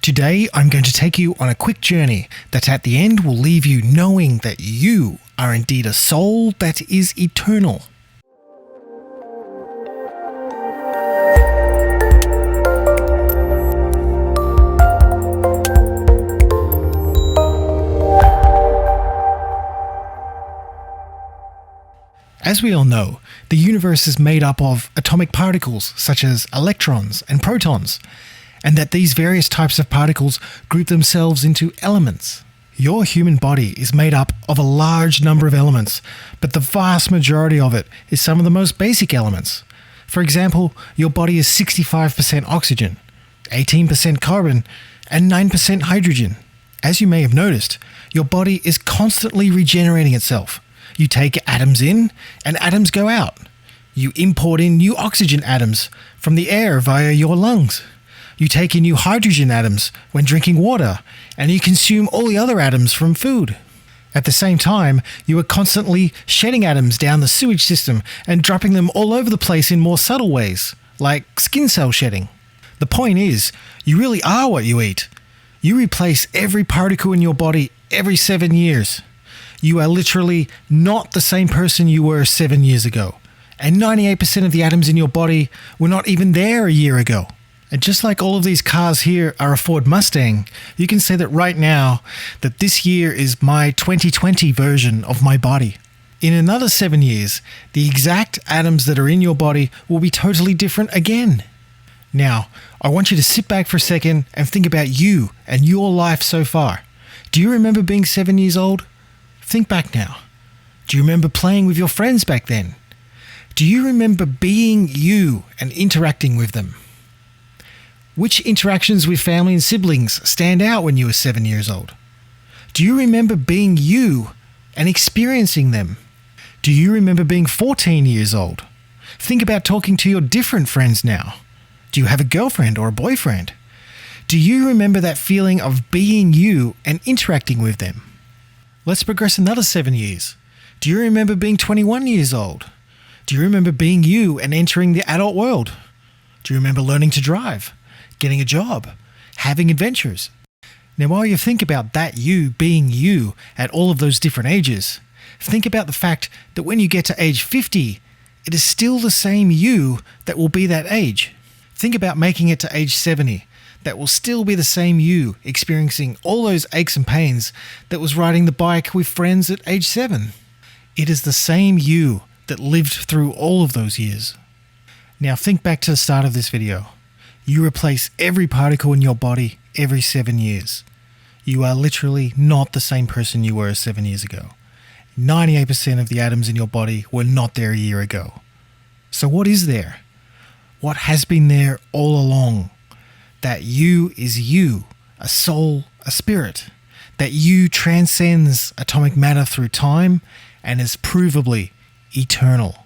Today, I'm going to take you on a quick journey that at the end will leave you knowing that you are indeed a soul that is eternal. As we all know, the universe is made up of atomic particles such as electrons and protons, and that these various types of particles group themselves into elements. Your human body is made up of a large number of elements, but the vast majority of it is some of the most basic elements. For example, your body is 65% oxygen, 18% carbon, and 9% hydrogen. As you may have noticed, your body is constantly regenerating itself. You take atoms in, and atoms go out. You import in new oxygen atoms from the air via your lungs. You take in new hydrogen atoms when drinking water, and you consume all the other atoms from food. At the same time, you are constantly shedding atoms down the sewage system and dropping them all over the place in more subtle ways, like skin cell shedding. The point is, you really are what you eat. You replace every particle in your body every 7 years. You are literally not the same person you were 7 years ago. And 98% of the atoms in your body were not even there a year ago. And just like all of these cars here are a Ford Mustang, you can say that right now that this year is my 2020 version of my body. In another 7 years, the exact atoms that are in your body will be totally different again. Now, I want you to sit back for a second and think about you and your life so far. Do you remember being 7 years old? Think back now. Do you remember playing with your friends back then? Do you remember being you and interacting with them? Which interactions with family and siblings stand out when you were 7 years old? Do you remember being you and experiencing them? Do you remember being 14 years old? Think about talking to your different friends now. Do you have a girlfriend or a boyfriend? Do you remember that feeling of being you and interacting with them? Let's progress another 7 years. Do you remember being 21 years old? Do you remember being you and entering the adult world? Do you remember learning to drive, getting a job, having adventures? Now, while you think about that you being you at all of those different ages, think about the fact that when you get to age 50, it is still the same you that will be that age. Think about making it to age 70. That will still be the same you experiencing all those aches and pains that was riding the bike with friends at age 7. It is the same you that lived through all of those years. Now think back to the start of this video. You replace every particle in your body every 7 years. You are literally not the same person you were 7 years ago. 98% of the atoms in your body were not there a year ago. So what is there? What has been there all along? That you is you, a soul, a spirit. That you transcends atomic matter through time and is provably eternal.